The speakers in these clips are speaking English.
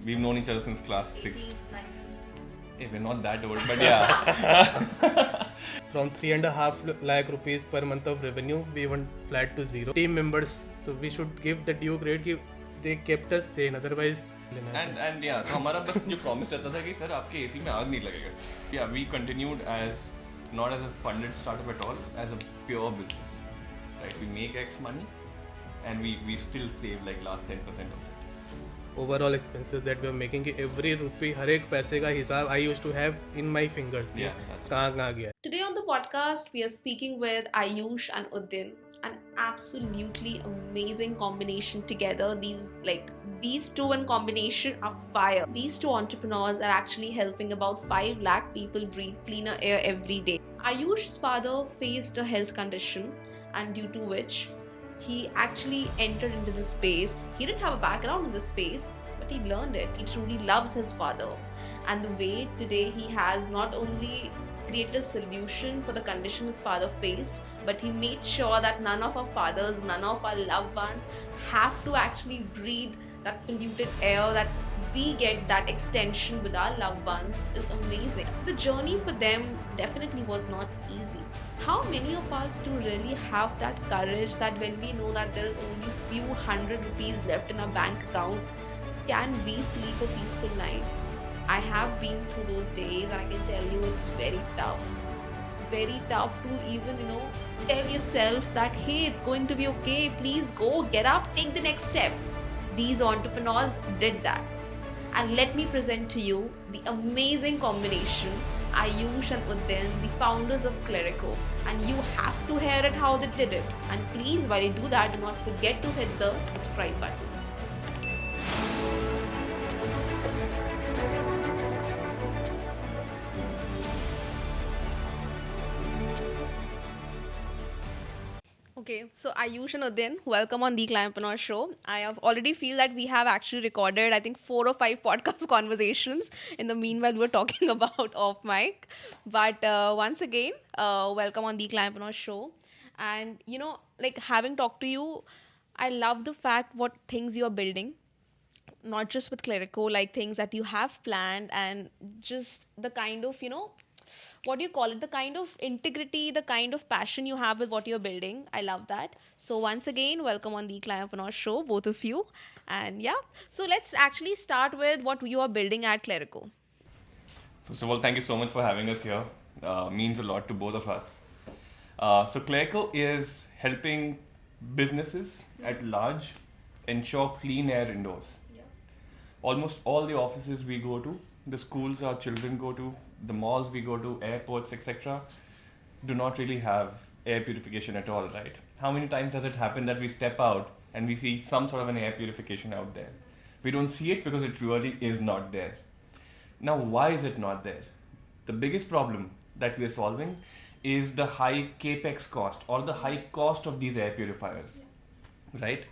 we've known each other since class 6. Hey, we're not that old, but yeah. From 3.5 lakh rupees per month of revenue, we went flat to zero. Team members, so we should give the due credit. They kept us sane. Otherwise, and yeah, तो हमारा बस जो promise रहता था कि sir आपके AC में आग नहीं लगेगा. Yeah, we continued as not as a funded startup at all, as a pure business. Right, we make X money, and we still save like last 10% of it. Overall expenses that we are making, every rupee, हर एक पैसे का हिसाब I used to have in my fingers. Yeah, that's कहाँ गया. Today on the podcast, we are speaking with Aayush and Udayan, an absolutely amazing combination together. These two in combination are fire. These two entrepreneurs are actually helping about 5 lakh people breathe cleaner air every day. Aayush's father faced a health condition, and due to which he actually entered into the space. He didn't have a background in the space, but he learned it. He truly loves his father. And the way today he has not only created a solution for the condition his father faced, but he made sure that none of our fathers, none of our loved ones have to actually breathe that polluted air that we get, that extension with our loved ones is amazing. The journey for them definitely was not easy. How many of us do really have that courage that when we know that there is only few hundred rupees left in our bank account, can we sleep a peaceful night? I have been through those days and I can tell you it's very tough. It's very tough to even, tell yourself that, hey, it's going to be okay. Please go, get up, take the next step. These entrepreneurs did that. And let me present to you the amazing combination, Aayush and Udayan, the founders of Clairco. And you have to hear it how they did it. And please, while you do that, do not forget to hit the subscribe button. Okay, so Aayush and Udayan, welcome on the Climapreneur show. I have already feel that we have actually recorded, I think, 4 or 5 podcast conversations. In the meanwhile, we were talking about off mic. But once again, welcome on the Climapreneur show. And, having talked to you, I love the fact what things you are building. Not just with Clairco, like things that you have planned and just the kind of, what do you call it? The kind of integrity, the kind of passion you have with what you're building. I love that. So once again, welcome on the Climapreneur show, both of you. And yeah, so let's actually start with what you are building at Clairco. First of all, thank you so much for having us here. Means a lot to both of us. So Clairco is helping businesses at large ensure clean air indoors. Yeah. Almost all the offices we go to, the schools our children go to, the malls we go to, airports, etc., do not really have air purification at all, right? How many times does it happen that we step out and we see some sort of an air purification out there? We don't see it because it really is not there. Now, why is it not there? The biggest problem that we are solving is the high capex cost or the high cost of these air purifiers, right?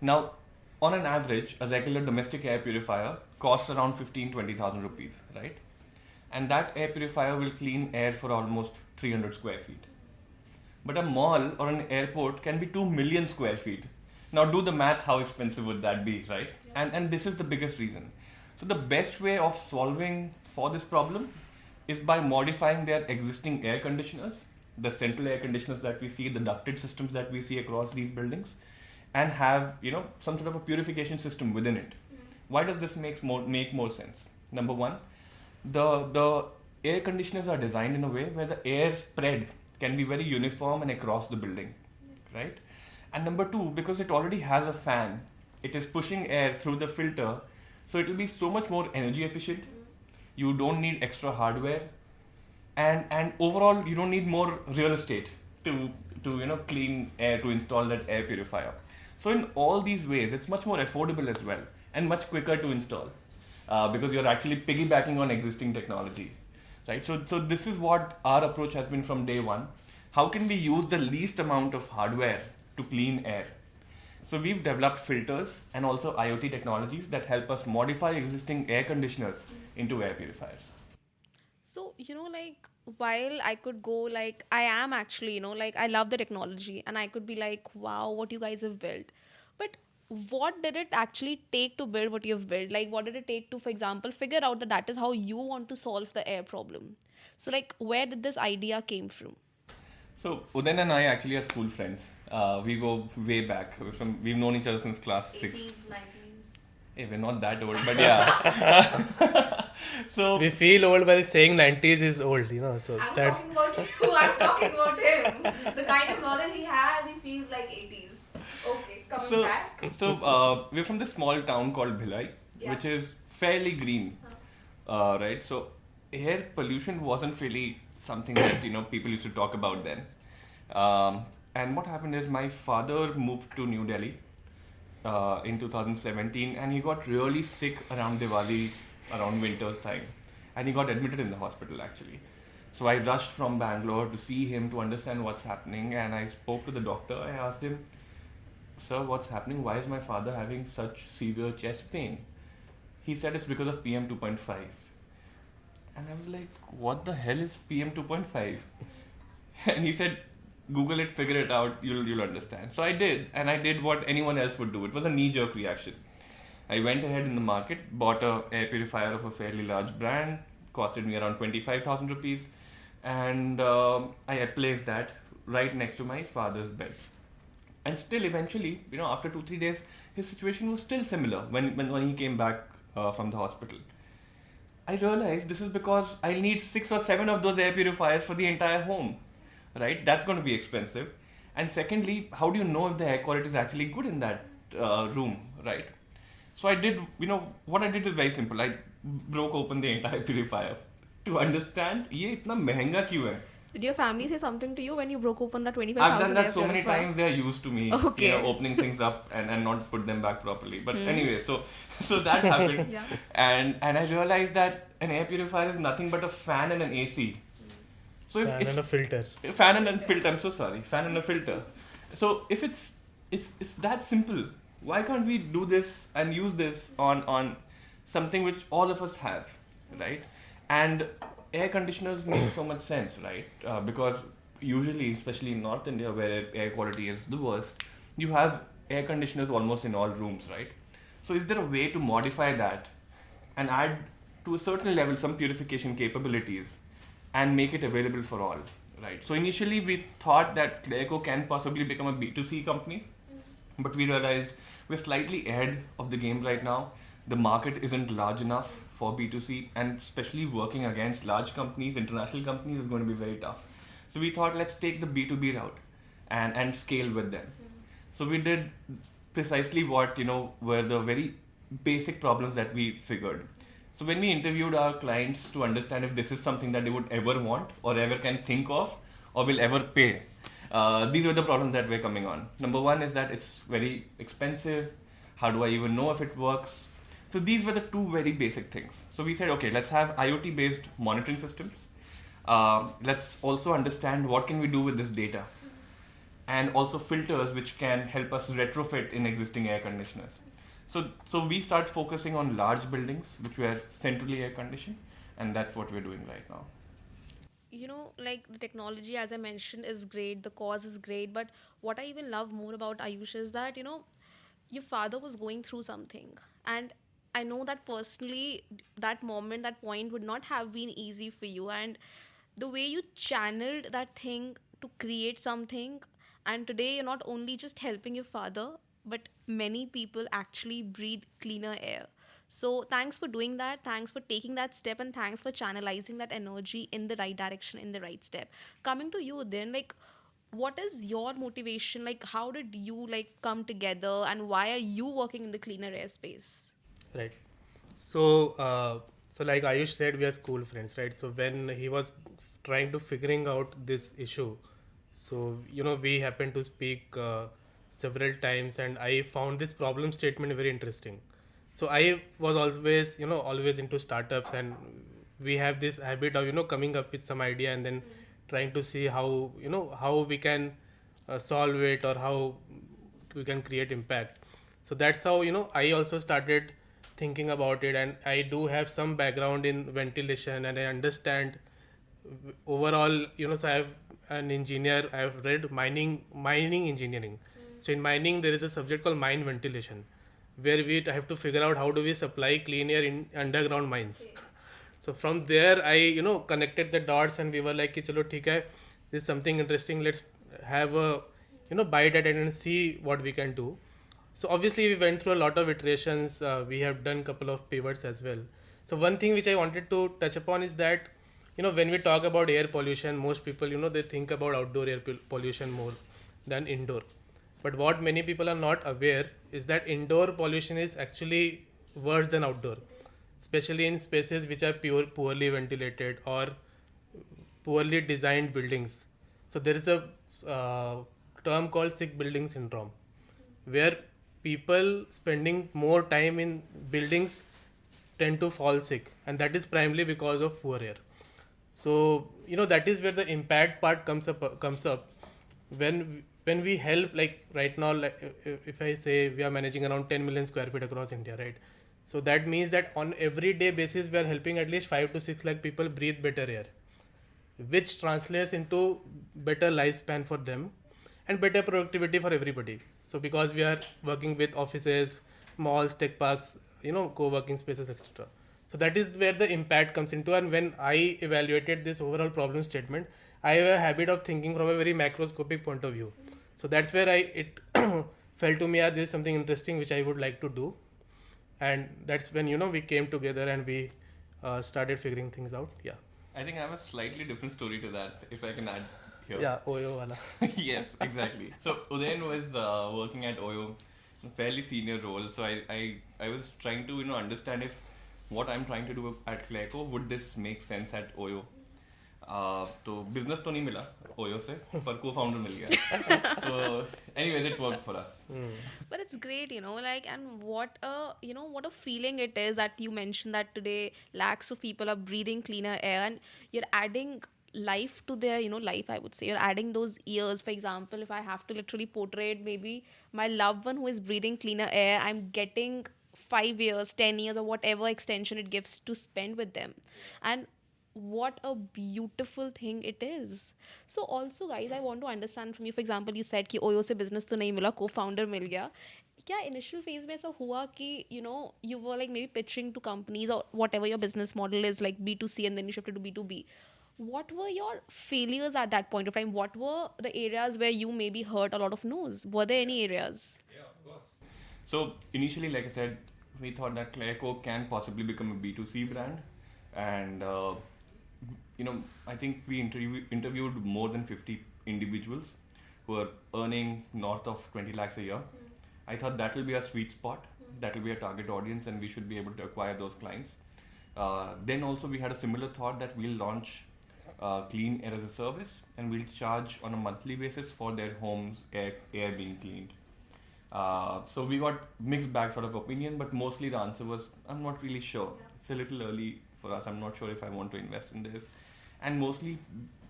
Now, on an average, a regular domestic air purifier costs around 15,000-20,000 rupees, right? And that air purifier will clean air for almost 300 square feet. But a mall or an airport can be 2 million square feet. Now do the math, how expensive would that be, right? Yeah. And this is the biggest reason. So the best way of solving for this problem is by modifying their existing air conditioners, the central air conditioners that we see, the ducted systems that we see across these buildings, and have some sort of a purification system within it. Why does this make more sense? Number one, the air conditioners are designed in a way where the air spread can be very uniform and across the building, right? And number two, because it already has a fan, it is pushing air through the filter, so it will be so much more energy efficient. You don't need extra hardware, and overall you don't need more real estate to clean air, to install that air purifier. So in all these ways, it's much more affordable as well and much quicker to install. Because you're actually piggybacking on existing technology, right? So this is what our approach has been from day one. How can we use the least amount of hardware to clean air? So we've developed filters and also IoT technologies that help us modify existing air conditioners into air purifiers. So, while I could go I am actually, I love the technology and I could be like, wow, what you guys have built. But what did it actually take to build what you've built? Like, what did it take to, for example, figure out that that is how you want to solve the air problem? So, like, where did this idea came from? So Udayan and I actually are school friends. We go way back. We've known each other since class 6. 90s. Hey, we're not that old, but yeah. So We feel old by saying 90s is old, So I'm that's talking about you. I'm talking about him. The kind of knowledge he has, he feels like 80s. Okay, coming back. So we're from this small town called Bhilai, Yeah. which is fairly green, right? So air pollution wasn't really something that people used to talk about then. And what happened is my father moved to New Delhi in 2017, and he got really sick around Diwali, around winter time, and he got admitted in the hospital actually. So I rushed from Bangalore to see him to understand what's happening, and I spoke to the doctor. I asked him, "Sir, what's happening? Why is my father having such severe chest pain?" He said it's because of PM 2.5. And I was like, what the hell is PM 2.5? And he said, Google it, figure it out, you'll understand. So I did, and I did what anyone else would do. It was a knee-jerk reaction. I went ahead in the market, bought a air purifier of a fairly large brand, costed me around 25,000 rupees, and I placed that right next to my father's bed. And still, eventually, after 2-3 days, his situation was still similar when he came back from the hospital. I realized this is because I'll need 6 or 7 of those air purifiers for the entire home, right? That's going to be expensive. And secondly, how do you know if the air quality is actually good in that room, right? So I did, what I did is very simple. I broke open the entire purifier to understand, ये इतना महंगा क्यों है? Did your family say something to you when you broke open the I've 25,000 done that so many times. They're used to me, Okay. opening things up and not put them back properly. But anyway, so that happened, Yeah. and I realized that an air purifier is nothing but a fan and an AC. So if fan it's and a filter. fan and a filter, I'm so sorry, fan and a filter. So if it's that simple, why can't we do this and use this on something which all of us have, right? And air conditioners make so much sense, right? Because usually, especially in North India, where air quality is the worst, you have air conditioners almost in all rooms, right? So is there a way to modify that and add to a certain level some purification capabilities and make it available for all, right? So initially we thought that Clairco can possibly become a B2C company, but we realized we're slightly ahead of the game right now. The market isn't large enough for B2C, and especially working against large companies, international companies, is going to be very tough. So we thought, let's take the B2B route and scale with them. So we did precisely what were the very basic problems that we figured. So when we interviewed our clients to understand if this is something that they would ever want or ever can think of or will ever pay, these were the problems that were coming on. Number one is that it's very expensive. How do I even know if it works? So these were the two very basic things. So we said, okay, let's have IoT based monitoring systems. Let's also understand what can we do with this data, and also filters which can help us retrofit in existing air conditioners. So we start focusing on large buildings which were centrally air conditioned, and that's what we're doing right now. Like the technology, as I mentioned, is great. The cause is great. But what I even love more about Aayush is that, your father was going through something. And I know that personally, that moment, that point would not have been easy for you. And the way you channeled that thing to create something, and today you're not only just helping your father, but many people actually breathe cleaner air. So thanks for doing that. Thanks for taking that step, and thanks for channelizing that energy in the right direction, in the right step. Coming to you then, like, what is your motivation? Like, how did you come together, and why are you working in the cleaner air space? Right. So like Ayush said, we are school friends, right? So when he was trying to figuring out this issue, so we happened to speak several times, and I found this problem statement very interesting. So I was always always into startups, and we have this habit of coming up with some idea and then trying to see how how we can solve it, or how we can create impact. So that's how I also started thinking about it, and I do have some background in ventilation, and I understand overall so I have an engineer, I have read mining engineering. So in mining, there is a subject called mine ventilation, where we have to figure out how do we supply clean air in underground mines. So from there, I connected the dots, and we were like, कि चलो ठीक है, this is something interesting. Let's have a bite at it and see what we can do. So obviously we went through a lot of iterations. We have done couple of pivots as well. So one thing which I wanted to touch upon is that when we talk about air pollution, most people they think about outdoor air pollution more than indoor. But what many people are not aware is that indoor pollution is actually worse than outdoor, especially in spaces which are poorly ventilated or poorly designed buildings. So there is a term called sick building syndrome, where people spending more time in buildings tend to fall sick, and that is primarily because of poor air. So that is where the impact part comes up when we help, like right now, like if I say we are managing around 10 million square feet across India, right? So that means that on everyday basis we are helping at least 5 to 6 lakh people breathe better air, which translates into better lifespan for them and better productivity for everybody. So because we are working with offices, malls, tech parks, co-working spaces, etc. So that is where the impact comes into. And when I evaluated this overall problem statement, I have a habit of thinking from a very macroscopic point of view. So that's where it felt to me, this is something interesting which I would like to do. And that's when we came together and we started figuring things out. Yeah. I think I have a slightly different story to that, if I can add here. Yeah, Oyo wala. Yes, exactly. So Udayan was working at Oyo, a fairly senior role. So I was trying to understand if what I'm trying to do at Clairco, would this make sense at Oyo? तो business तो नहीं मिला OYO से पर co-founder मिल गया. So anyways, it worked for us. But it's great, like, and what a feeling it is that you mentioned that today lakhs of people are breathing cleaner air, and you're adding life to their life. I would say you're adding those years. For example, if I have to literally portray maybe my loved one who is breathing cleaner air, I'm getting 5 years, 10 years, or whatever extension it gives to spend with them. And what a beautiful thing it is. So also guys, I want to understand from you, for example, you said कि OYO से business तो नहीं मिला, co-founder मिल गया. क्या initial phase में ऐसा हुआ कि you were like maybe pitching to companies or whatever your business model is, like B2C, and then you shifted to B2B? What were your failures at that point of time? What were the areas where you maybe heard a lot of no's? Were there any areas? Yeah, of course. So initially, like I said, we thought that Clairco can possibly become a B2C brand, and I think we interviewed more than 50 individuals who are earning north of 20 lakhs a year. I thought that will be a sweet spot, that will be a target audience, and we should be able to acquire those clients. Then also we had a similar thought that we'll launch clean air as a service, and we'll charge on a monthly basis for their homes air being cleaned. So we got mixed bag sort of opinion, but mostly the answer was, I'm not really sure. It's a little early for us. I'm not sure if I want to invest in this. And mostly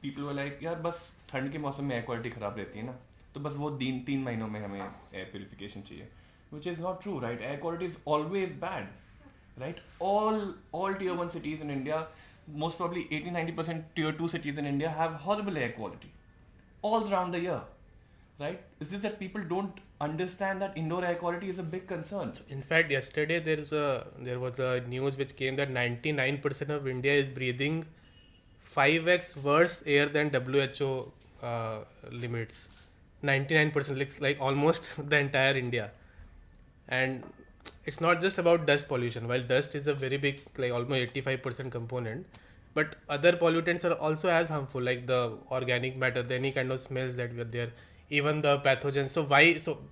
people were like, यार बस ठंड के मौसम में air quality खराब रहती है ना, तो बस वो 3 महीनों में हमें air purification चाहिए, which is not true, right? Air quality is always bad, right? All tier 1 cities in India, most probably 80-90% tier 2 cities in India have horrible air quality all around the year, right? It's just that people don't understand that indoor air quality is a big concern. So in fact, yesterday there was a news which came that 99% of India is breathing 5x worse air than WHO limits. 99% looks like almost the entire India. And it's not just about dust pollution. While dust is a very big, like almost 85% component, but other pollutants are also as harmful, like the organic matter, any kind of smells that were there, even the pathogens. So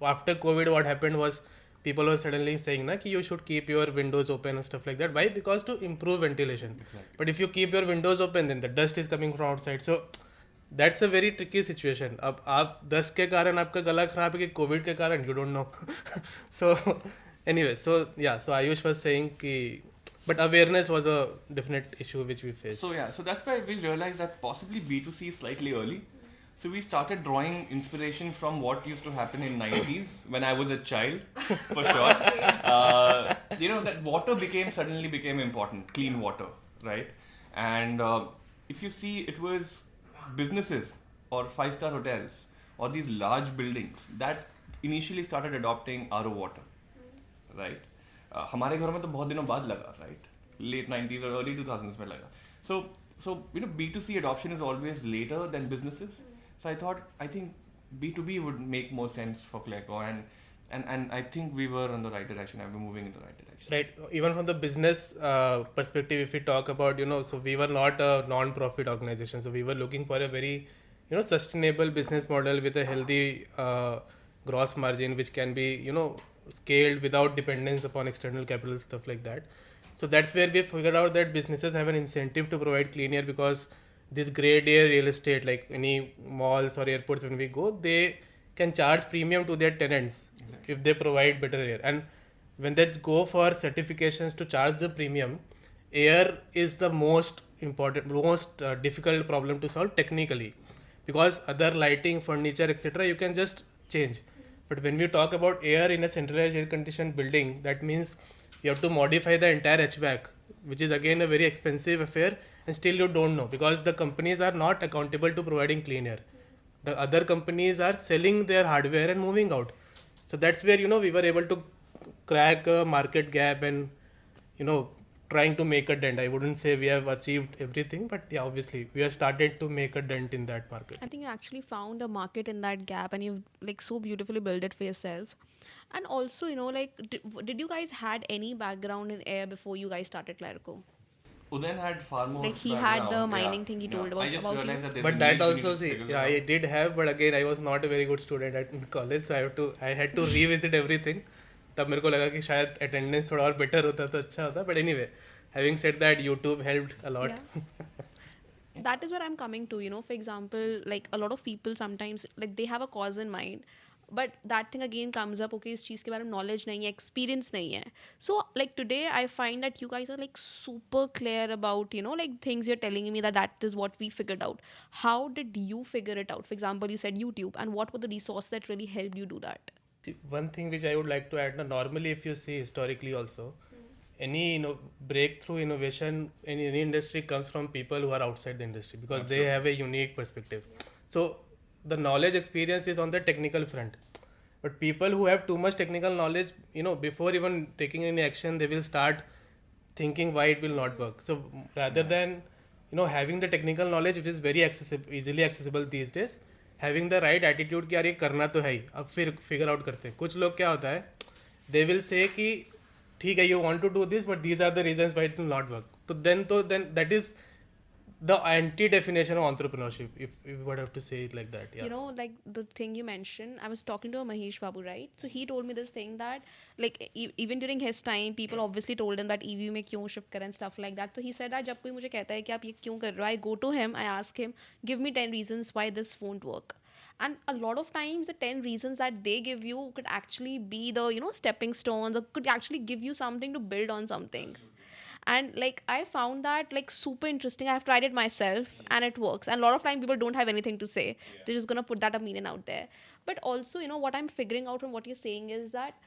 after COVID, what happened was people were suddenly saying that you should keep your windows open and stuff like that. Why? Because to improve ventilation. Exactly. But if you keep your windows open, then the dust is coming from outside. So that's a very tricky situation. अब आप dust के कारण आपका गला खराब है कि COVID के कारण, you don't know. So anyway, so Aayush was saying कि, but awareness was a definite issue which we faced. So that's why we realized that possibly B2C is slightly early. So we started drawing inspiration from what used to happen in 90s when I was a child, for sure. That water suddenly became important, clean water, right? And if you see, it was businesses or 5-star hotels or these large buildings that initially started adopting RO water, right? हमारे घर में तो बहुत दिनों बाद लगा, right? Late 90s or early 2000s में लगा. So you know, B2C adoption is always later than businesses. So I think B2B would make more sense for Clairco, and I think we were on the right direction, and we're moving in the right direction. Right. Even from the business perspective, if we talk about, so we were not a non-profit organization. So we were looking for a very, sustainable business model with a healthy gross margin, which can be, scaled without dependence upon external capital, stuff like that. So that's where we figured out that businesses have an incentive to provide clean air, because this grade A real estate, like any malls or airports, when we go, they can charge premium to their tenants if they provide better air. And when they go for certifications to charge the premium, air is the most important, most difficult problem to solve technically, because other lighting, furniture, etc., you can just change. But when we talk about air in a centralized air conditioned building, that means you have to modify the entire HVAC, which is again a very expensive affair, and still you don't know, because the companies are not accountable to providing clean air. The other companies are selling their hardware and moving out. So that's where, we were able to crack a market gap and, trying to make a dent. I wouldn't say we have achieved everything, but yeah, obviously we have started to make a dent in that market. I think you actually found a market in that gap, and you've like so beautifully built it for yourself. And also, did you guys had any background in air before you guys started Clairco? Udayan had far more. Like he had the mining thing he told I just about realized you. that there's But a that need we need also, to see, figure yeah, it I out. did have, but again, I was not a very good student in college, so I had to revisit everything. तब मेरे को लगा कि शायद attendance थोड़ा और better होता तो अच्छा होता. But anyway, having said that, YouTube helped a lot. Yeah. That is where I'm coming to, for example, like a lot of people sometimes, like they have a cause in mind, but that thing again comes up, okay, इस चीज़ के बारे में knowledge नहीं है, experience नहीं है. So like today I find that you guys are like super clear about, like things you're telling me that is what we figured out. How did you figure it out? For example, you said YouTube, and what were the resources that really helped you do that? See, one thing which I would like to add, now normally if you see historically also, any breakthrough innovation in any industry comes from people who are outside the industry, because they have a unique perspective. So the knowledge experience is on the technical front, but people who have too much technical knowledge, before even taking any action, they will start thinking why it will not work. So rather than having the technical knowledge, which is very accessible, easily accessible these days, having the right attitude कि यार ये करना तो है ही, अब फिर figure out करते हैं. कुछ लोग क्या होता है, they will say कि ठीक है, you want to do this, but these are the reasons why it will not work. तो then that is the anti-definition of entrepreneurship, if we would have to say it like that. Yeah. Like the thing you mentioned, I was talking to a Mahesh Babu, right? So he told me this thing that like even during his time, people obviously told him that EV में क्यों shift करें and stuff like that. So he said that जब कोई मुझे कहता है कि आप ये क्यों कर रहे हो, I go to him, I ask him, give me 10 reasons why this won't work. And a lot of times the 10 reasons that they give you could actually be the, stepping stones, or could actually give you something to build on something. And like I found that like super interesting. I've tried it myself and it works. And a lot of time people don't have anything to say. They're just gonna put that opinion out there. But also, what I'm figuring out from what you're saying is that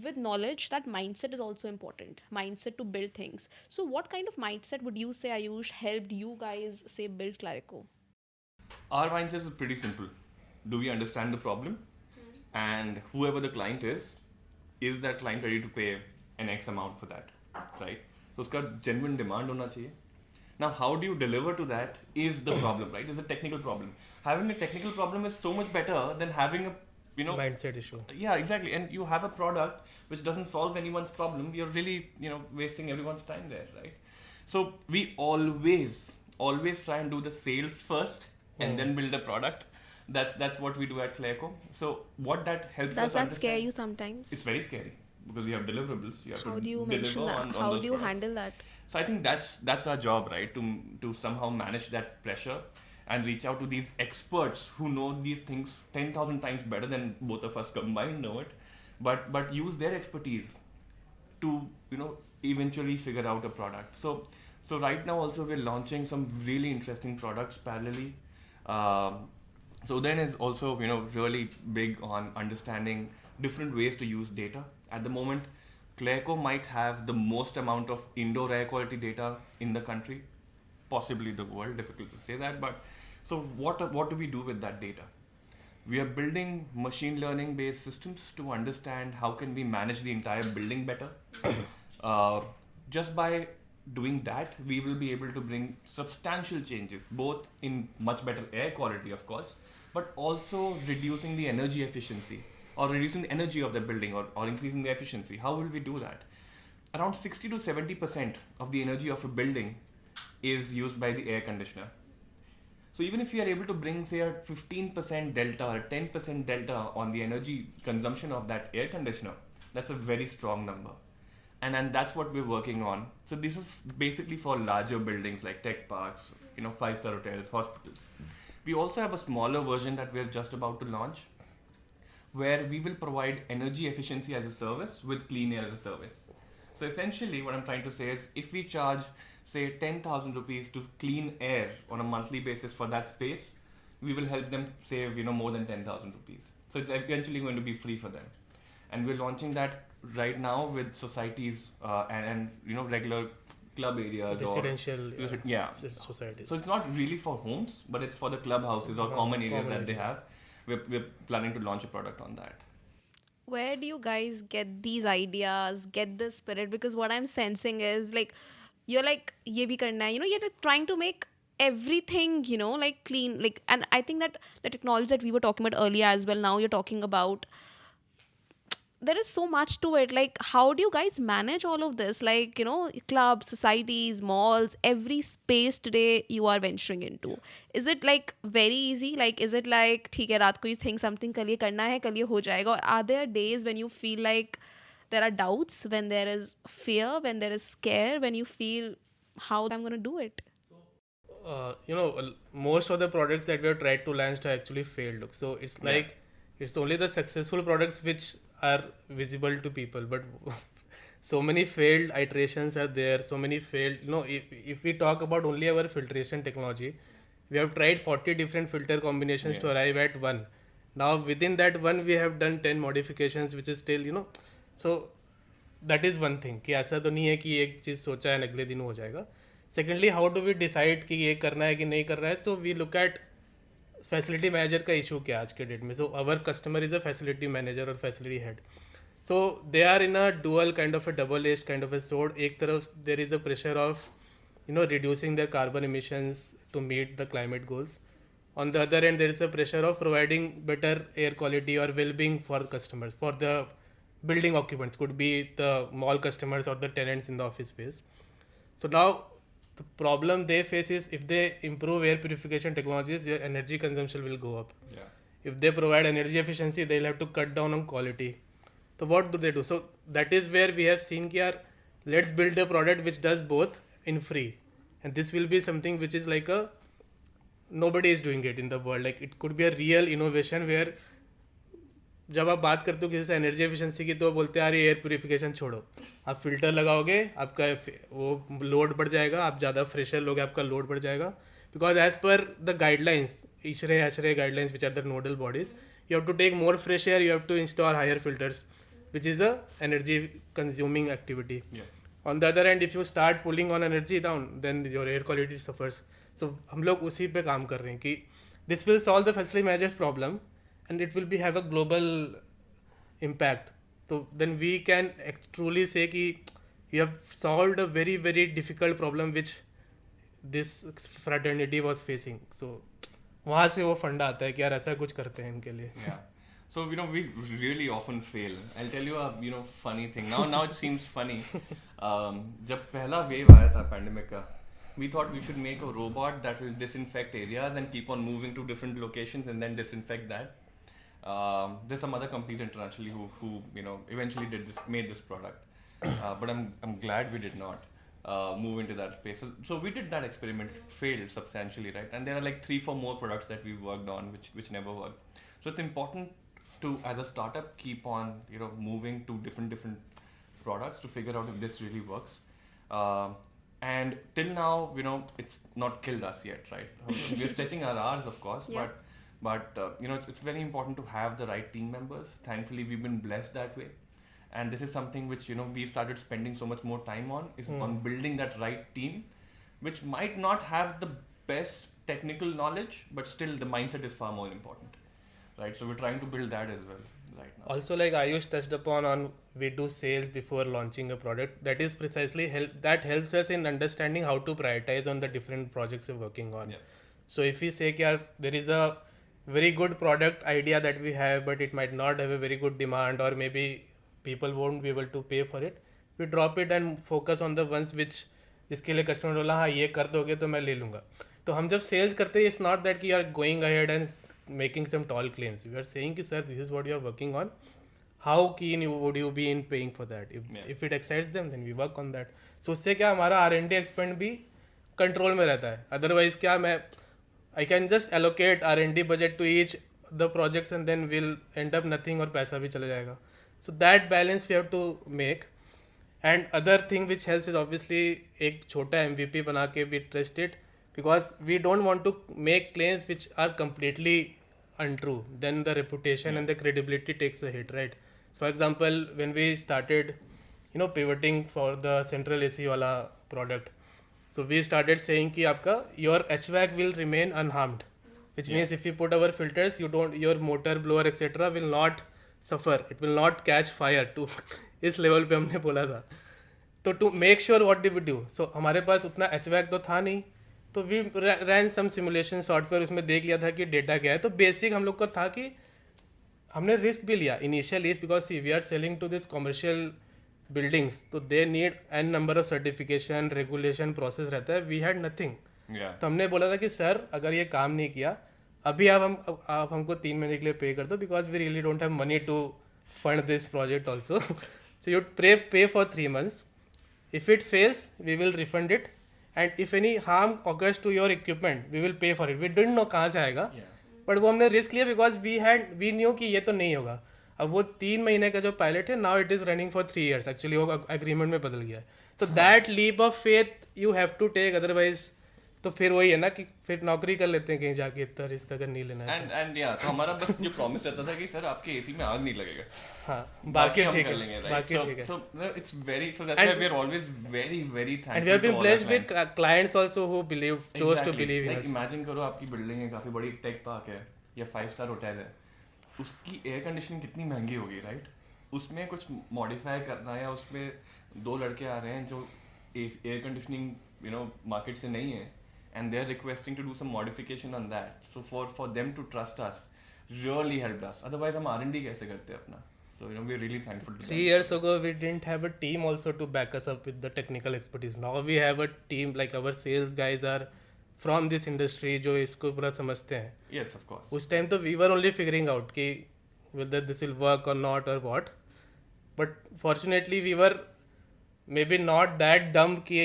with knowledge, that mindset is also important. Mindset to build things. So what kind of mindset would you say, Aayush, helped you guys say build Clairco? Our mindset is pretty simple. Do we understand the problem? And whoever the client is that client ready to pay an X amount for that, right? So uska genuine demand hona chahiye. Now, how do you deliver to that is the problem, right? Is a technical problem. Having a technical problem is so much better than having a mindset issue. Yeah, exactly. And you have a product which doesn't solve anyone's problem. You're really, wasting everyone's time there, right? So we always try and do the sales first and then build a product. That's what we do at Clairco. So what that helps us Does that understand, scare you sometimes? It's very scary because you have deliverables. You have How to do you deliver mention that? on How those do you products. handle that? So I think that's our job, right? To somehow manage that pressure and reach out to these experts who know these things 10,000 times better than both of us combined know it, but use their expertise to eventually figure out a product. So right now also we're launching some really interesting products parallelly. So Udayan is also really big on understanding different ways to use data. At the moment, Clairco might have the most amount of indoor air quality data in the country, possibly the world. Difficult to say that, but so what do we do with that data? We are building machine learning based systems to understand how can we manage the entire building better. Just by doing that, we will be able to bring substantial changes, both in much better air quality, of course, but also reducing the energy efficiency or reducing the energy of the building or increasing the efficiency. How will we do that? Around 60 to 70% of the energy of a building is used by the air conditioner. So even if you are able to bring, say, a 15% delta or 10% delta on the energy consumption of that air conditioner, that's a very strong number. And that's what we're working on. So this is basically for larger buildings like tech parks, 5-star hotels, hospitals. We also have a smaller version that we're just about to launch, where we will provide energy efficiency as a service with clean air as a service. So essentially what I'm trying to say is, if we charge, say, 10,000 rupees to clean air on a monthly basis for that space, we will help them save, more than 10,000 rupees. So it's eventually going to be free for them. And we're launching that right now with societies and regular club areas residential societies. So it's not really for homes, but it's for the clubhouses or common areas that they have. We're planning to launch a product on that. Where do you guys get these ideas, get the spirit? Because what I'm sensing is you're like, ye bhi karna hai, you're trying to make everything, like clean. And I think that the technology that we were talking about earlier as well, now you're talking about, there is so much to it. How do you guys manage all of this? Clubs, societies, malls, every space today you are venturing into. Is it very easy? Is it theek hai, raat ko you think something kal ye karna hai, kal ye ho jayega? Or are there days when you feel like there are doubts, when there is fear, when there is scare, when you feel how I'm going to do it? Most of the products that we have tried to launch have actually failed. So it's it's only the successful products which are visible to people, but so many failed iterations are there, so many failed, if we talk about only our filtration technology, we have tried 40 different filter combinations to arrive at one. Now within that one we have done 10 modifications, which is still, so that is one thing, कि ऐसा तो नहीं है कि एक चीज़ सोचा है अगले दिन हो जाएगा. Secondly, how do we decide कि ये करना है कि नहीं करना है? So we look at facility manager का इशू क्या आज के डेट में. So our customer is a facility manager और facility head. So they are in a dual kind of a double edge kind of a sword. एक तरफ there is a pressure of reducing their carbon emissions to meet the climate goals. On the other end, there is a pressure of providing better air quality or well-being for customers, for the building occupants, could be the mall customers or the tenants in the office space. So now the problem they face is, if they improve air purification technologies, their energy consumption will go up. Yeah. If they provide energy efficiency, they'll have to cut down on quality. So what do they do? So that is where we have seen कि यार, let's build a product which does both in free. And this will be something which is like a, nobody is doing it in the world. Like it could be a real innovation where जब आप बात करते हो किसी से energy efficiency की, तो बोलते हैं यार ये एयर प्यूरिफिकेशन छोड़ो, आप फिल्टर लगाओगे, आपका वो लोड बढ़ जाएगा, आप ज़्यादा फ्रेशर लोगे, आपका लोड बढ़ जाएगा. Because as per the guidelines, ISHRE, ASHRE guidelines, which are the nodal bodies, you have to take more fresh air, you have to install higher filters, which is a energy consuming activity. Yeah. On the other hand, if you start pulling on energy down, then your air quality suffers. So हम लोग उसी पे काम कर रहे हैं कि this will solve the facility manager's problem and it will have a global impact. So then we can truly say कि you have solved a very very difficult problem which this fraternity was facing. So वहाँ से वो फंडा आता है कि यार ऐसा कुछ करते हैं इनके लिए. Yeah. So we really often fail. I'll tell you a funny thing. Now it seems funny. जब पहला wave आया था pandemic का, we thought we should make a robot that will disinfect areas and keep on moving to different locations and then disinfect that. There's some other companies internationally who eventually made this product, but I'm glad we did not move into that space. So we did that experiment, failed substantially, right? And there are like 3-4 more products that we've worked on which never worked. So it's important to, as a startup, keep on moving to different products to figure out if this really works. And till now, it's not killed us yet, right? We're stretching our hours, of course, Yeah. but it's very important to have the right team members. Thankfully, we've been blessed that way. And this is something which, we started spending so much more time on, is on building that right team, which might not have the best technical knowledge, but still the mindset is far more important. right? So we're trying to build that as well right now. Also, like Ayush touched upon, on we do sales before launching a product. That is precisely helps us in understanding how to prioritize on the different projects we're working on. Yeah. So if we say that there is a very good product idea that we have, but it might not have a very good demand, or maybe people won't be able to pay for it, we drop it and focus on the ones which जिसके लिए customer बोला हाँ ये कर दोगे तो मैं ले लूँगा. तो हम जब सेल्स करते हैं, it's not that we are going ahead and making some tall claims. We are saying कि sir, this is what you are working on. How keen would you be in paying for that? If it excites them, then we work on that. So उससे क्या हमारा R&D expand भी control में रहता है. Otherwise क्या मैं I can just allocate R&D budget to each the projects and then we'll end up nothing और पैसा भी चला जाएगा. So that balance we have to make. And other thing which helps is obviously एक छोटा MVP बना के we test it, because we don't want to make claims which are completely untrue. Then the reputation and the credibility takes a hit, right? For example, when we started, pivoting for the central AC वाला product, so we started saying कि आपका your HVAC will remain unharmed, which means if you put our filters, your motor blower etc will not suffer, it will not catch fire. To इस level पे हमने बोला था. तो to make sure what did we do, so हमारे पास उतना HVAC तो था नहीं, तो we ran some simulation software, उसमें देख लिया था कि डेटा क्या है. तो बेसिक हम लोग को था कि हमने रिस्क भी लिया initially, because see we are selling to this commercial buildings, तो they need an number of certification regulation process रहता है. We had nothing. तो हमने बोला था कि सर अगर ये काम नहीं किया अभी आप हमको 3 महीने के लिए पे कर दो, because we really don't have money to fund this project also. So you pay for 3 months. If it fails, we will refund it, and if any harm occurs to your equipment, we will pay for it. We didn't know कहाँ से आएगा, but वो हमने risk लिया because we knew कि ये तो नहीं होगा. अब वो 3 महीने का जो पायलट है, now it is running for 3 years. Actually वो agreement में बदल गया है. तो that leap of faith you have to take, otherwise तो फिर वही है ना कि फिर नौकरी कर लेते हैं कहीं जाके, इतना रिस्क अगर नहीं लेना है. एंड या तो हमारा बस जो प्रॉमिस रहता था कि सर आपके एसी में आग नहीं लगेगा. हाँ, बाकी हम ठीक कर है, लेंगे, right? बाकी ठीक है. So it's very, so that's why we are always very very thankful. And we have been to all blessed our with clients also who chose to believe in like us. imagine करो आपकी building है, काफी बड़ी tech park है या 5-star hotel है, उसकी air conditioning कितनी महंगी होगी, राइट? उसमें कुछ मॉडिफाई करना है, या उसमें 2 लड़के आ रहे हैं जो एयर कंडीशनिंग मार्केट से नहीं है, and they're requesting to do some modification on that. So for them to trust us really helped us. Otherwise हम R&D कैसे करते अपना? So we're really thankful to them. 3 years ago we didn't have a team also to back us up with the technical expertise. Now we have a team, like our sales guys are from this industry जो इसको पूरा समझते हैं. Yes, of course. उस time तो we were only figuring out कि whether this will work or not or what. But fortunately we were maybe not that dumb कि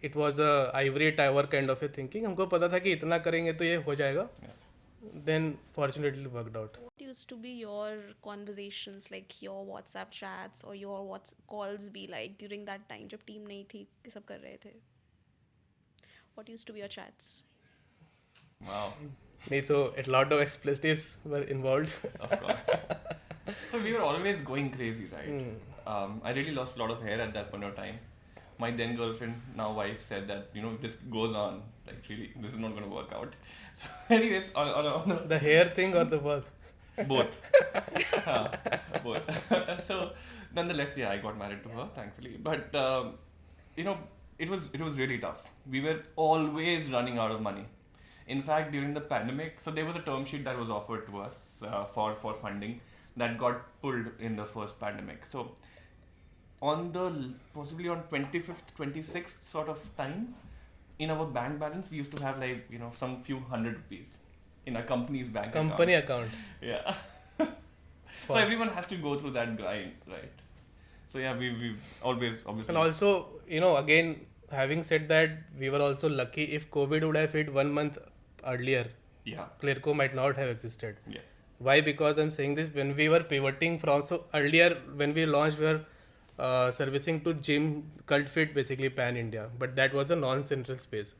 it was a ivory tower kind of a thinking. हमको पता था कि इतना करेंगे तो ये हो जाएगा. Then fortunately it worked out. What used to be your conversations, like your WhatsApp chats or your calls be like during that time जब team नहीं थी, सब कर रहे थे? What used to be your chats? Wow. So a lot of expletives were involved. Of course. So we were always going crazy, right? I really lost a lot of hair at that point of time. My then girlfriend, now wife, said that if this goes on, like really, this is not going to work out. So anyways, on The hair thing or the work? both. Both. So nonetheless, yeah, I got married to her, thankfully. But it was really tough. We were always running out of money. In fact, during the pandemic, so there was a term sheet that was offered to us for funding that got pulled in the first pandemic. So on possibly on 25th, 26th sort of time, in our bank balance, we used to have like some few hundred rupees in a company's bank Company account. Yeah. So everyone has to go through that grind, right? So yeah, we've always obviously. And also, again, having said that, we were also lucky. If COVID would have hit 1 month earlier, Clairco might not have existed. Yeah. Why? Because I'm saying this, when we were pivoting from, so earlier when we launched, we were servicing to gym, cult fit, basically pan India, but that was a non-central space.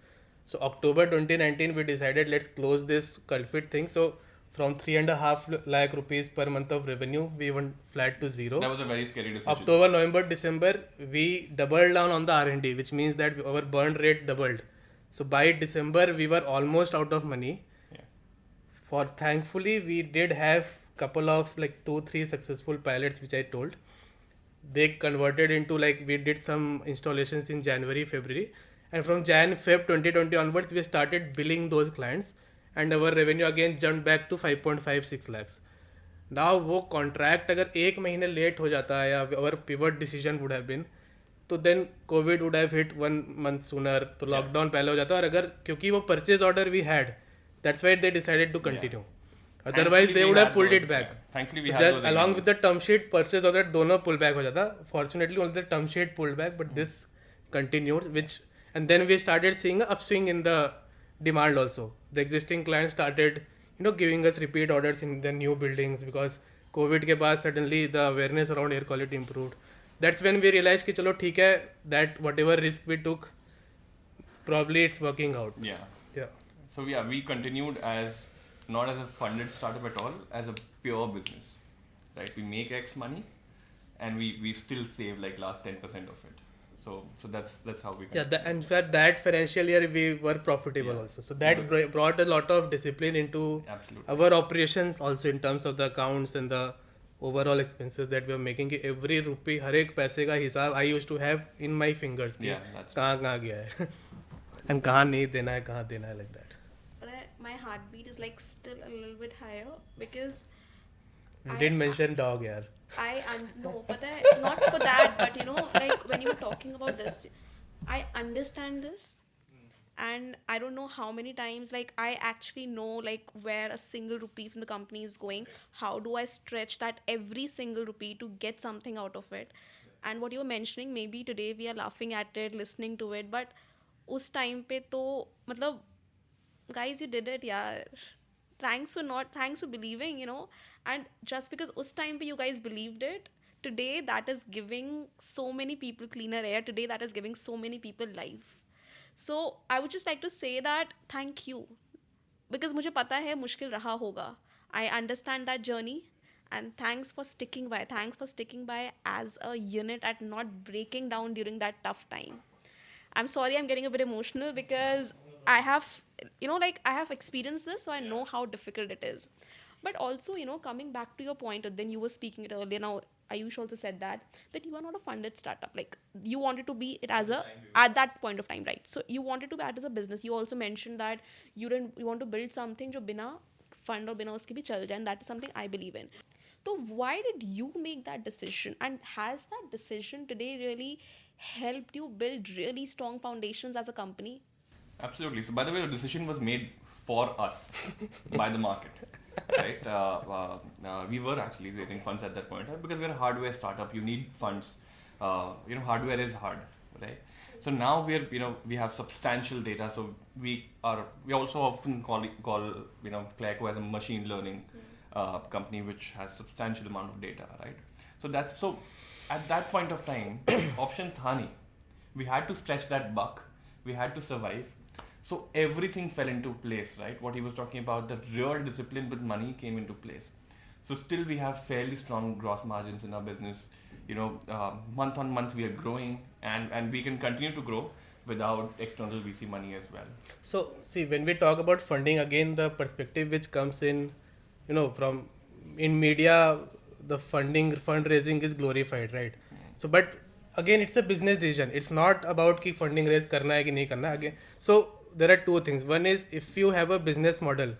So October 2019 we decided let's close this cult fit thing. So from 3.5 lakh rupees per month of revenue, we went flat to zero. That was a very scary decision. October, November, December, we doubled down on the R&D, which means that our burn rate doubled. So by December we were almost out of money. for thankfully we did have couple of like 2-3 successful pilots which I told. They converted into like we did some installations in January, February, and from Feb 2020 onwards we started billing those clients, and our revenue again jumped back to 5.56 lakhs. Now वो contract अगर एक महीने late हो जाता है या our pivot decision would have been, तो then COVID would have hit 1 month sooner, तो लॉकडाउन पहले हो जाता और अगर क्योंकि वो purchase order we had, that's why they decided to continue. Otherwise Thankfully, they we would have had pulled those, it back. Thankfully, we So had just those along with the agreements. term sheet, purchase order दोनों pull back हो जाता. Fortunately only the term sheet pulled back, but this continued, which and then we started seeing an upswing in the demand also. The existing clients started giving us repeat orders in the new buildings because COVID के बाद suddenly the awareness around air quality improved. That's when we realized कि चलो ठीक है, that whatever risk we took, probably it's working out. Yeah. So yeah, we continued as not as a funded startup at all, as a pure business, right? We make X money, and we still save like last 10% of it. So that's how we. Yeah, in fact, that financial year we were profitable also. So that brought a lot of discipline into our operations also in terms of the accounts and the overall expenses that we are making. कि every rupee, हर एक पैसे का हिसाब I used to have in my fingers. कि कहाँ गया है and कहाँ नहीं देना है, कहाँ देना है, like that. My heartbeat is like still a little bit higher because You didn't mention dog, yaar. No, but not for that, but like when you were talking about this, I understand this, and I don't know how many times like I actually know like where a single rupee from the company is going. How do I stretch that every single rupee to get something out of it? And what you were mentioning, maybe today we are laughing at it, listening to it, but उस time पे तो मतलब guys, you did it, yaar. Thanks for believing, and just because us time pe you guys believed it, today that is giving so many people cleaner air, today that is giving so many people life. So I would just like to say that thank you, because मुझे पता है मुश्किल रहा होगा. I understand that journey, and thanks for sticking by as a unit at not breaking down during that tough time. I'm sorry I'm getting a bit emotional because I have experienced this, so I know how difficult it is. But also, coming back to your point, then you were speaking it earlier. Now, Aayush also said that you are not a funded startup. Like, you wanted to be it as at that point of time, right? So, you wanted to be it as a business. You also mentioned that you want to build something जो बिना fund और बिना उसके भी चल जाए, and that is something I believe in. So, why did you make that decision? And has that decision today really helped you build really strong foundations as a company? Absolutely. So by the way, the decision was made for us by the market, right? We were actually raising funds at that point because we're a hardware startup. You need funds. Hardware is hard, right? So now we have substantial data. So we also often call Clairco as a machine learning company which has substantial amount of data, right? So at that point of time, option tha nahi. We had to stretch that buck. We had to survive. So everything fell into place, right? What he was talking about, the real discipline with money came into place. So still we have fairly strong gross margins in our business. Month on month we are growing, and we can continue to grow without external VC money as well. So see, when we talk about funding, again the perspective which comes in, from in media, the fundraising is glorified, right? So but again it's a business decision. It's not about कि funding raise करना है कि नहीं करना है. Again, so there are two things. One is if you have a business model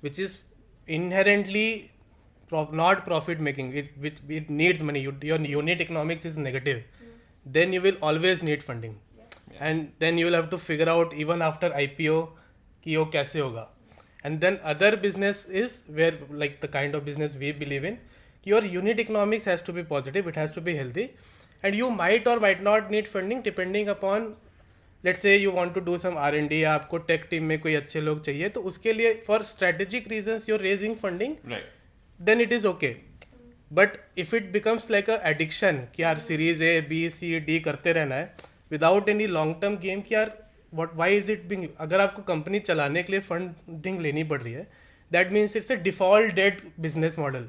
which is inherently not profit making, it needs money, your unit economics is negative, then you will always need funding. And then you will have to figure out even after IPO कि वो कैसे होगा. And then other business is where like the kind of business we believe in, your unit economics has to be positive, it has to be healthy, and you might or might not need funding depending upon, let's say you want to do some R&D, आपको tech team में कोई अच्छे लोग चाहिए, तो उसके लिए for strategic reasons you're raising funding, right? Then it is okay. But if it becomes like a addiction कि यार series A, B, C, D करते रहना है without any long term game कि यार why is it being, अगर आपको company चलाने के लिए फंडिंग लेनी पड़ रही है, that means it's a default dead business model,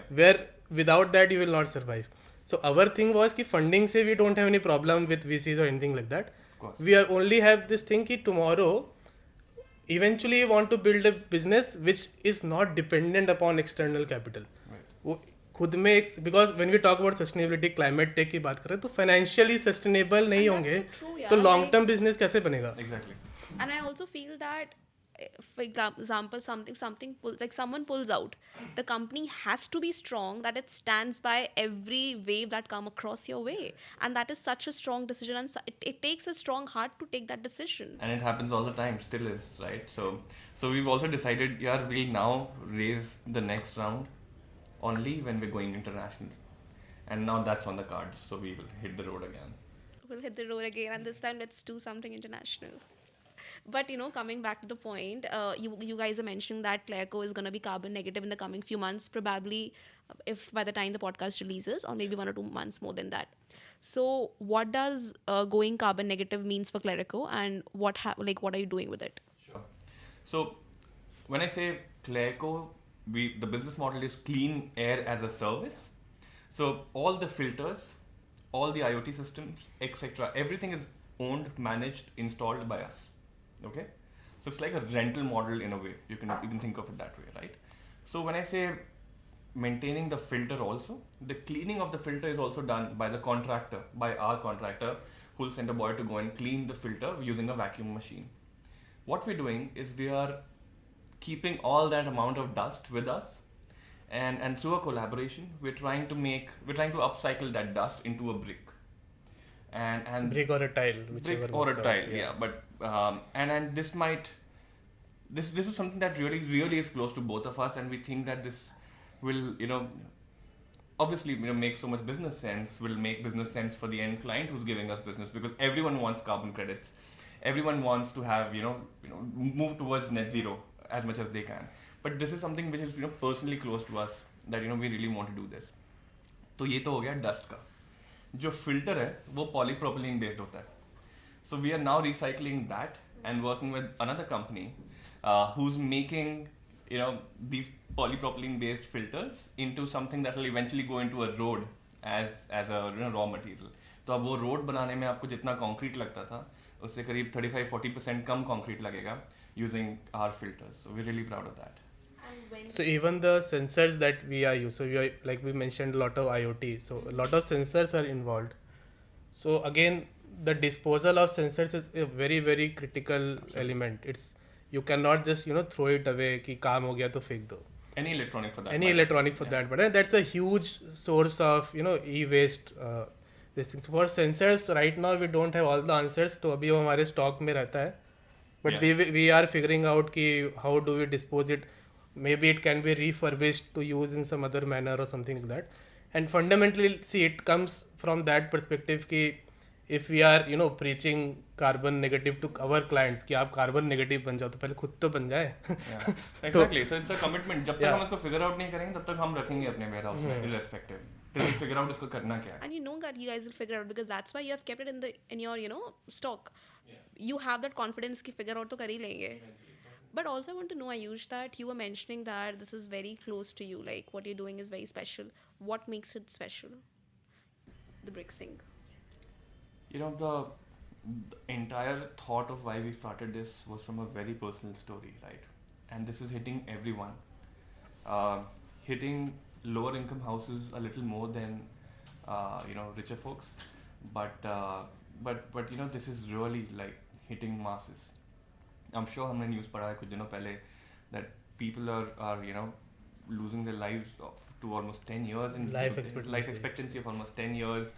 where without that you will not survive. So our thing was कि funding से we don't have any problem with VCs or anything like that. We only have this thing कि tomorrow eventually you want to build a business which is not dependent upon external capital. वो खुद में एक, because when we talk about sustainability, climate tech की बात करें तो financially sustainable नहीं And that's होंगे so true, yeah, तो long like- term business कैसे बनेगा? Exactly. And I also feel that for example something like someone pulls out, the company has to be strong that it stands by every wave that come across your way, and that is such a strong decision, and it takes a strong heart to take that decision. And it happens all the time, still is, right? So we've also decided, yeah, we'll now raise the next round only when we're going international. And now that's on the cards, so we will hit the road again. We'll hit the road again, and this time let's do something international. But coming back to the point, you guys are mentioning that Clairco is going to be carbon negative in the coming few months, probably if by the time the podcast releases, or maybe 1 or 2 months more than that. So what does going carbon negative means for Clairco, and what are you doing with it? Sure. So when I say Clairco, the business model is clean air as a service. So all the filters, all the IoT systems, etc., everything is owned, managed, installed by us. Okay, so it's like a rental model in a way. You can think of it that way, right? So when I say maintaining the filter also, the cleaning of the filter is also done by the contractor, by our contractor, who'll send a boy to go and clean the filter using a vacuum machine. What we're doing is we are keeping all that amount of dust with us, and through a collaboration, we're trying to upcycle that dust into a brick. And Brick or a tile, whichever. brick or a works out, tile, yeah. But and this is something that really is close to both of us, and we think that this will obviously make so much business sense. Will make business sense for the end client who's giving us business, because everyone wants carbon credits. Everyone wants to have move towards net zero as much as they can. But this is something which is personally close to us, that we really want to do this. तो ये तो हो गया dust का. जो filter है वो polypropylene based होता है. So we are now recycling that and working with another company who's making these polypropylene based filters into something that will eventually go into a road as a raw material. तो अब वो road बनाने में आपको जितना concrete लगता था उससे करीब 35-40% कम कंक्रीट लगेगा using our filters. So we're really proud of that. So even the sensors that we are using, so we are, like we mentioned, a lot of IoT, so a lot of sensors are involved. So again, the disposal of sensors is a very very critical element. You cannot just throw it away कि काम हो गया तो फेंक दो. Any electronic for that. Any electronic for that, but that's a huge source of e-waste. These things for sensors right now we don't have all the answers. तो अभी वो हमारे stock में रहता है. But we are figuring out कि how do we dispose it. Maybe it can be refurbished to use in some other manner or something like that. And fundamentally, see, it comes from that perspective कि if we are preaching carbon negative to our clients कि आप carbon negative बन जाओ तो पहले खुद तो बन जाए. Exactly. So it's a commitment. जब तक हम इसको figure out नहीं करेंगे तब तक हम रखेंगे अपने warehouse में irrespective. Till we figure out इसको करना क्या है. And you know that you guys will figure out, because that's why you have kept it in your stock. You have that confidence कि figure out तो कर ही लेंगे. But also I want to know, Aayush, that you were mentioning that this is very close to you, like what you're doing is very special. What makes it special? The brick sink. The entire thought of why we started this was from a very personal story, right? And this is hitting everyone. Hitting lower income houses a little more than richer folks. But this is really like hitting masses. I'm sure हमने news पढ़ा है कुछ दिनों पहले that people are losing their lives to almost 10 years in life expectancy of almost 10 years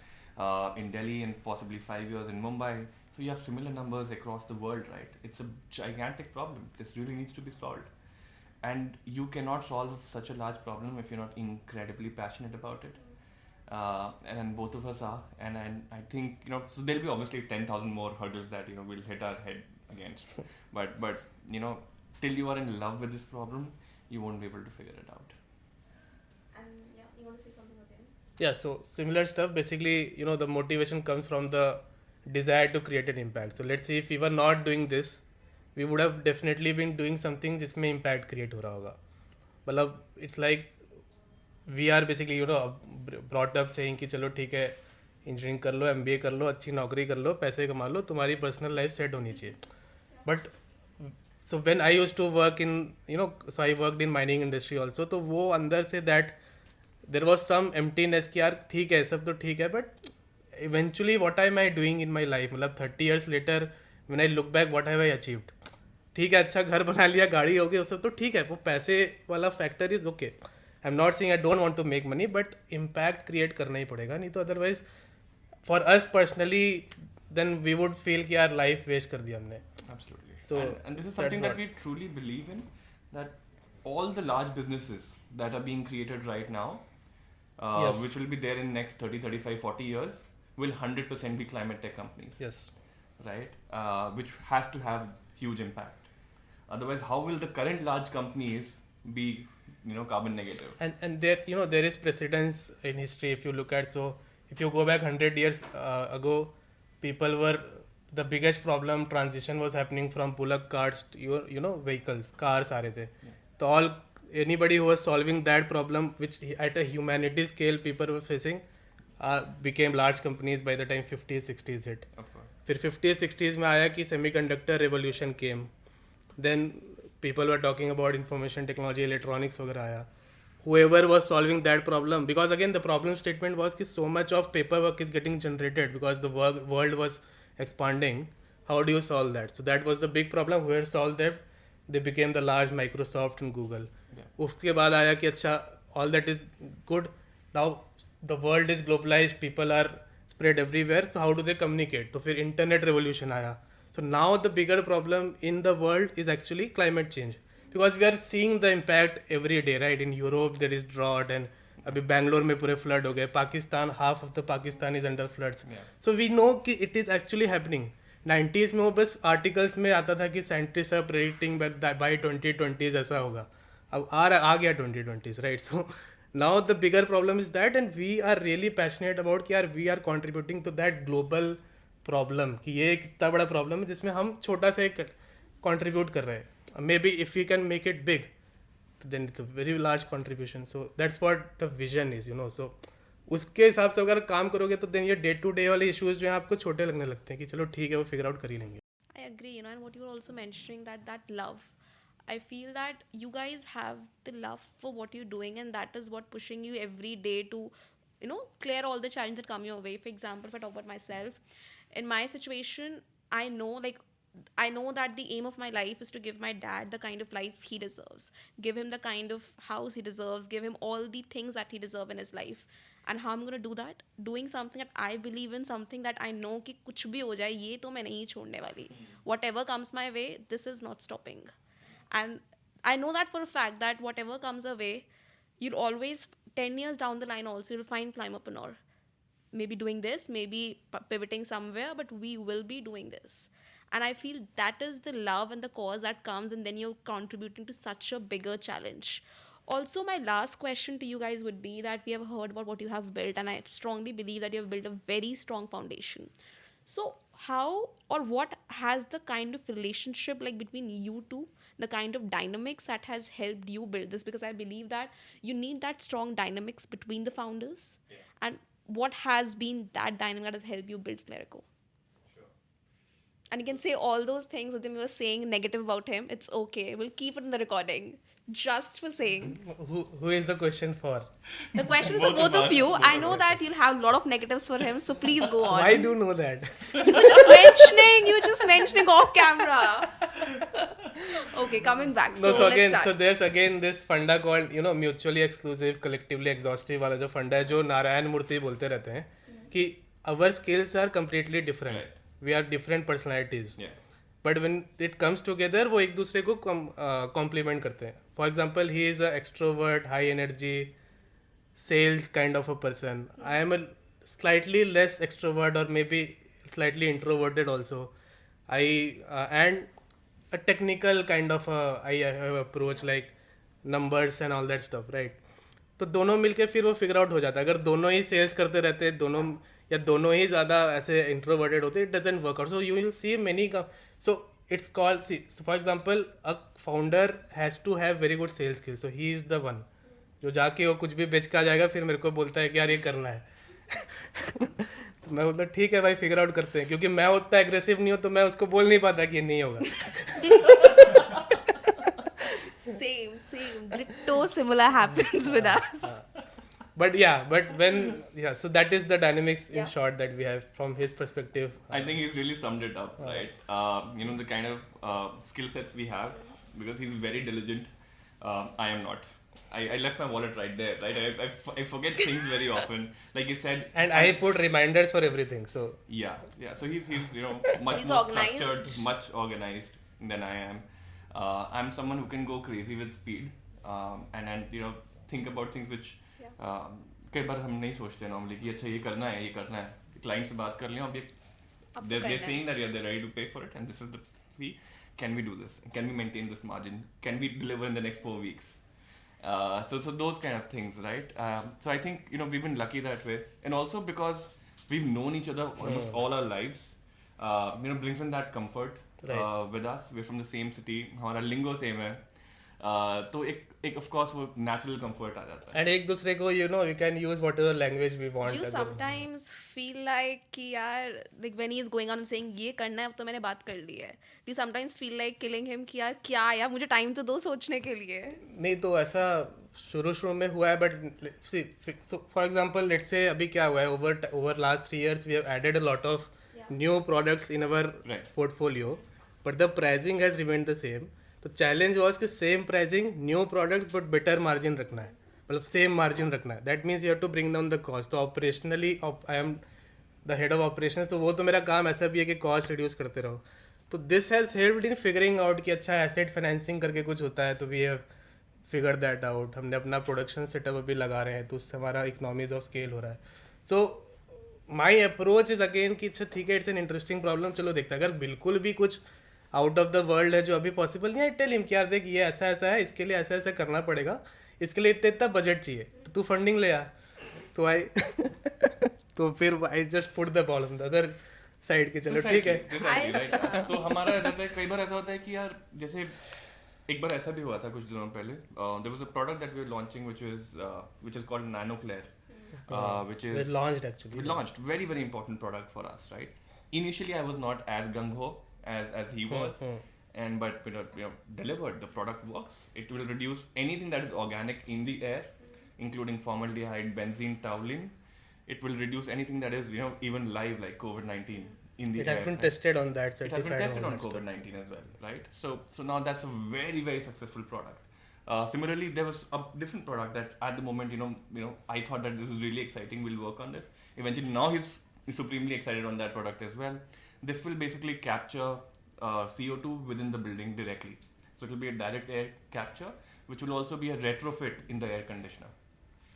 in Delhi and possibly 5 years in Mumbai. So you have similar numbers across the world, right? It's a gigantic problem. This really needs to be solved, and you cannot solve such a large problem if you're not incredibly passionate about it. And both of us are, and I think so there'll be obviously 10,000 more hurdles that we'll hit our head against, but till you are in love with this problem, you won't be able to figure it out. And you want to say something again? Yeah, so similar stuff. Basically, the motivation comes from the desire to create an impact. So let's say if we were not doing this, we would have definitely been doing something जिसमें impact create हो रहा होगा. मतलब it's like we are basically brought up saying कि चलो ठीक है, engineering कर लो, MBA कर लो, अच्छी नौकरी कर लो, पैसे कमा लो, तुम्हारी पर्सनल लाइफ सेट होनी चाहिए. But So when I used to work in, so I worked in mining industry also, तो वो अंदर से that there was some emptiness कि यार ठीक है सब तो ठीक है, but eventually what am I doing in my life? मतलब 30 years later when I look back, what have I achieved? ठीक है, अच्छा घर बना लिया, गाड़ी हो गई, वो सब तो ठीक है, वो पैसे वाला factor is okay. I am not saying I don't want to make money, but impact create करना ही पड़ेगा, नहीं तो otherwise for us personally then we would feel कि यार लाइफ वेस्ट कर दिया हमने. Absolutely. So, and this is something that we truly believe in, that all the large businesses that are being created right now, Yes. which will be there in next 30, 35, 40 years, will 100% be climate tech companies. Yes. Right? Which has to have huge impact. Otherwise, how will the current large companies be, carbon negative? And there there is precedence in history if you look at. So if you go back 100 years ago, people were, the biggest problem transition was happening from bullock carts to your vehicles, cars आ रहे थे. तो all anybody who was solving that problem, which at a humanity scale people were facing, became large companies by the time 50s 60s hit. Of course. फिर 50s 60s में आया कि semiconductor revolution came, then people were talking about information technology, electronics वगैरह आया. Whoever was solving that problem, because again the problem statement was कि so much of paperwork is getting generated because the world was expanding. How do you solve that? So that was the big problem. Whoever solved that, they became the large Microsoft and Google. Yeah. उसके बाद आया कि अच्छा all that is good. Now the world is globalized, people are spread everywhere, so how do they communicate? तो फिर internet revolution आया. So now the bigger problem in the world is actually climate change, because we are seeing the impact every day, right? In Europe there is drought, and अभी बैंगलोर में पूरे flood हो गए, Pakistan half of the Pakistan is under floods. So we know कि it is actually happening. 90s में वो बस articles में आता था कि scientist are predicting bye 2020s ऐसा होगा. अब आ गया 2020s, right? So now the bigger problem is that, and we are really passionate about कि यार we are contributing to that global problem, कि ये एक इतना बड़ा प्रॉब्लम है जिसमें हम छोटा सा एक कॉन्ट्रीब्यूट कर रहे हैं. May be if you can make it big, then it's a very large contribution. So that's what the vision is, so उसके हिसाब से अगर काम करोगे तो then ये day to day वाले issues जो हैं आपको छोटे लगने लगते हैं कि चलो ठीक है वो figure out कर ही लेंगे. I agree, and what you were also mentioning, that love. I feel that you guys have the love for what you're doing, and that is what pushing you every day to, clear all the challenges that come your way. For example, if I talk about myself, in my situation, I know that the aim of my life is to give my dad the kind of life he deserves, give him the kind of house he deserves, give him all the things that he deserves in his life. And how I'm going to do that? Doing something that I believe in, something that I know कि कुछ भी हो जाए ये तो मैं नहीं छोड़ने वाली. Whatever comes my way, this is not stopping. And I know that for a fact that whatever comes away, you'll always, 10 years down the line also, you'll find Climapreneur. Maybe doing this, maybe pivoting somewhere, but we will be doing this. And I feel that is the love and the cause that comes, and then you're contributing to such a bigger challenge. Also, my last question to you guys would be that we have heard about what you have built, and I strongly believe that you have built a very strong foundation. So how or what has the kind of relationship like between you two, the kind of dynamics that has helped you build this? Because I believe that you need that strong dynamics between the founders. Yeah. And what has been that dynamic that has helped you build Clairco? And you can say all those things that we were saying negative about him. It's okay. We'll keep it in the recording. Just for saying. Who is the question for? The question is for both of you. I know that you'll have a lot of negatives for him, so please go on. Why do you know that? You were just mentioning off camera. Okay, coming back. So let's start. So there's again this funda called, mutually exclusive, collectively exhaustive वाला जो फंडा है, जो नारायण मूर्ति बोलते रहते हैं कि our skills are completely different. Right. We are different personalities. Yes. But when it comes together, वो एक दूसरे को complement करते हैं. For example, he is an extrovert, high energy, sales kind of a person. I am a slightly less extrovert, or maybe slightly introverted also. And a technical kind of I have approach like numbers and all that stuff, right? तो दोनों मिलके फिर वो figure out हो जाता है. अगर दोनों ही सेल्स करते रहते हैं, दोनों ही ज़्यादा ऐसे इंट्रोवर्टेड होते, it doesn't work out. So you will see many. So it's called, so for example a founder has to have very good sales skills. So he is the one जो जाके वो कुछ भी बेच के आ जाएगा, फिर मेरे को बोलता है कि यार ये करना है. तो मैं बोलता ठीक है भाई, फिगर आउट करते हैं, क्योंकि मैं उतना एग्रेसिव नहीं हूँ तो मैं उसको बोल नहीं पाता कि ये नहीं होगा. Same, ditto similar happens with us. But so that is the dynamics in Yeah. short that we have from his perspective. I think he's really summed it up, right? The kind of skill sets we have, because he's very diligent. I am not. I left my wallet right there, right? I forget things very often. Like you said. And I put reminders for everything. So Yeah. So he's much He's more organized. structured, much organized than I am. I'm someone who can go crazy with speed, and think about things which कई बार हम नहीं सोचते normally कि अच्छा ये करना है client से बात कर लिया अब ये अब they're करना है. saying that they're ready to pay for it and this is the fee. Can we do this? Can we maintain this margin? Can we deliver in the next 4 weeks? So those kind of things, right? So I think we've been lucky that way, and also because we've known each other almost all our lives, brings in that comfort with us. We're from the same city, हमारा lingo same है, तो एक of course वो natural comfort आ जाता है. and एक दूसरे को we can use whatever language we want. Do you sometimes feel like कि यार, like when he is going on and saying ये करना है अब तो मैंने बात कर ली है, do you sometimes feel like killing him कि यार क्या यार मुझे टाइम तो दो सोचने के लिए? नहीं तो ऐसा शुरू में हुआ है, but so for example let's say अभी क्या हुआ है, over last 3 years we have added a lot of new products in our portfolio, but the pricing has remained the same. तो चैलेंज वॉज कि same pricing, new products but better margin रखना है, मतलब same margin रखना है. That means you have to bring down the cost. तो operationally I am the head of operations, तो वो तो मेरा काम ऐसा भी है कि कॉस्ट रिड्यूस करते रहो. तो this has helped in figuring out कि अच्छा एसेट फाइनेंसिंग करके कुछ होता है, तो we have figure that out. हमने अपना प्रोडक्शन सेटअप अभी लगा रहे हैं, तो उससे हमारा इकोनॉमीज ऑफ स्केल हो रहा है. सो माई अप्रोच इज अगेन कि अच्छा ठीक है, इट्स एन इंटरेस्टिंग प्रॉब्लम, चलो देखते हैं. अगर बिल्कुल भी कुछ आउट ऑफ द वर्ल्ड है जो अभी पॉसिबल नहीं है, टेल हिम कि यार देख ये ऐसा ऐसा है, इसके लिए ऐसा ऐसा करना पड़ेगा, इसके लिए इतना बजट चाहिए, तो तू फंडिंग ले आ. तो आई तो फिर I just put the ball on the other side के चलो ठीक है. तो हमारा रहता है, कई बार ऐसा होता है कि यार जैसे एक बार ऐसा भी हुआ था कुछ दिनों पहले. There was a product that we were launching which is called Nano Clair, which is we launched actually. We launched very very important product for us, right? Initially I was not as gung ho as he was, and but delivered. The product works. It will reduce anything that is organic in the air, including formaldehyde, benzene, toluene. It will reduce anything that is even live like COVID-19 in the air. It has been tested on that, It has certified been tested on stuff. COVID-19 as well, right? So now that's a very very successful product. Similarly, there was a different product that at the moment I thought that this is really exciting. We'll work on this. Eventually, now he's supremely excited on that product as well. This will basically capture CO2 within the building directly. So it will be a direct air capture, which will also be a retrofit in the air conditioner.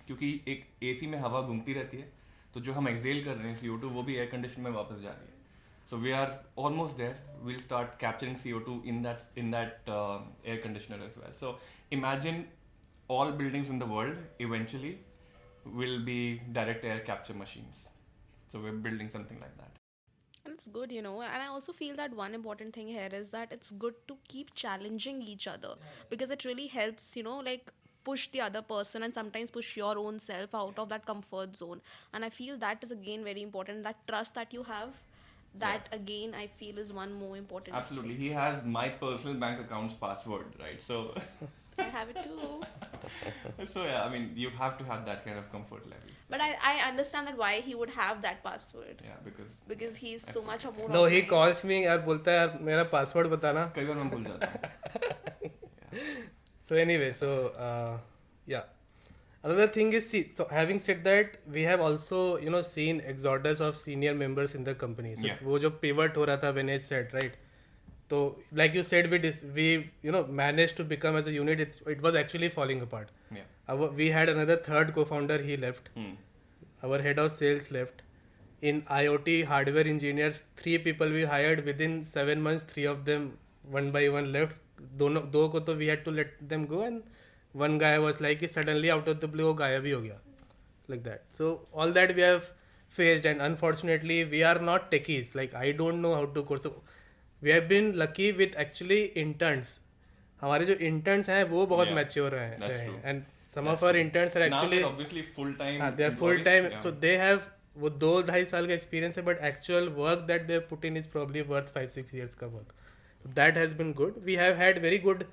क्योंकि एक AC में हवा घूमती रहती है, तो जो हम exhale कर रहे हैं CO2 वो भी air conditioner में वापस जा रही है. So we are almost there. We'll start capturing CO2 in that air conditioner as well. So imagine all buildings in the world eventually will be direct air capture machines. So we're building something like that. And it's good, and I also feel that one important thing here is that it's good to keep challenging each other, because it really helps, like push the other person and sometimes push your own self out of that comfort zone. And I feel that is again very important, that trust that you have, that again I feel is one more important Absolutely. He has my personal bank account's password, right? So I have it too. So yeah, I mean, you have to have that kind of comfort level. But I understand that why he would have that password. Yeah, Because he's so much more No, he organized. calls me यार, बोलता है यार मेरा password बताना. कई बार मैं भूल जाता हूँ. So anyway, so yeah. Another thing is, see, so having said that, we have also seen exodus of senior members in the company. So वो जो pivot हो रहा था when I said, right? So like you said, we managed to become as a unit. It was actually falling apart. Yeah. We had another third co-founder. He left. Our head of sales left. In IoT hardware engineers, 3 people we hired within 7 months. 3 of them one by one left. दो को तो we had to let them go, and one guy was like suddenly out of the blue गायब ही हो गया, like that. So all that we have faced, and unfortunately we are not techies. Like I don't know how to code. So we have been lucky with actually interns. हमारे जो interns हैं वो बहुत mature हैं, and some of our interns are actually now they're obviously full time. they are full time. So they have वो 2-2.5 साल का experience है, but actual work that they put in is probably worth 5-6 years का work. So that has been good. We have had very good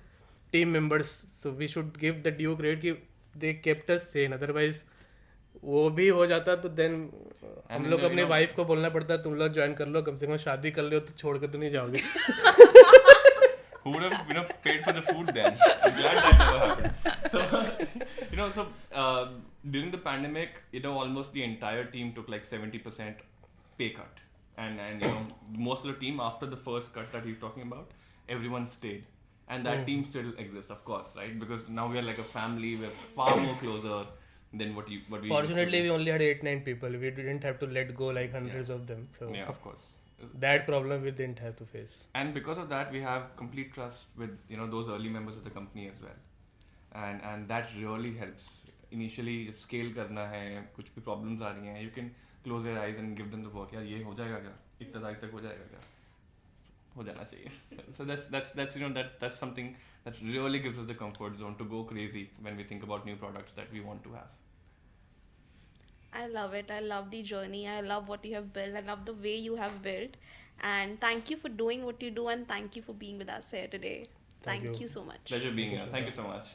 team members, so we should give the due credit कि they kept us sane. Otherwise वो भी हो जाता तो then हम लोग अपने वाइफ को बोलना पड़ता तुम लोग ज्वाइन कर लो, कम से कम शादी कर लो तो छोड़ कर तो नहीं जाओगे. Who would have paid for the food then? I'm glad that never happened. So during the pandemic, almost the entire team took like 70% pay cut, and most of the team after the first cut that he's talking about, everyone stayed, and that team still exists, of course, right? Because now we are like a family, we're far more closer than what we. Fortunately, we only had 8-9 people. We didn't have to let go like hundreds of them. So yeah, of course. That problem we didn't have to face. And because of that, we have complete trust with those early members of the company as well, and that really helps. Initially, जब scale करना है, कुछ भी problems आ रही हैं, you can close your eyes and give them the work. यार ये हो जाएगा क्या? इतना तारीख तक हो जाएगा क्या? हो जाना चाहिए. So that's something that really gives us the comfort zone to go crazy when we think about new products that we want to have. I love it. I love the journey. I love what you have built. I love the way you have built. And thank you for doing what you do, and thank you for being with us here today. Thank you so much. Pleasure being here. Thank you so much.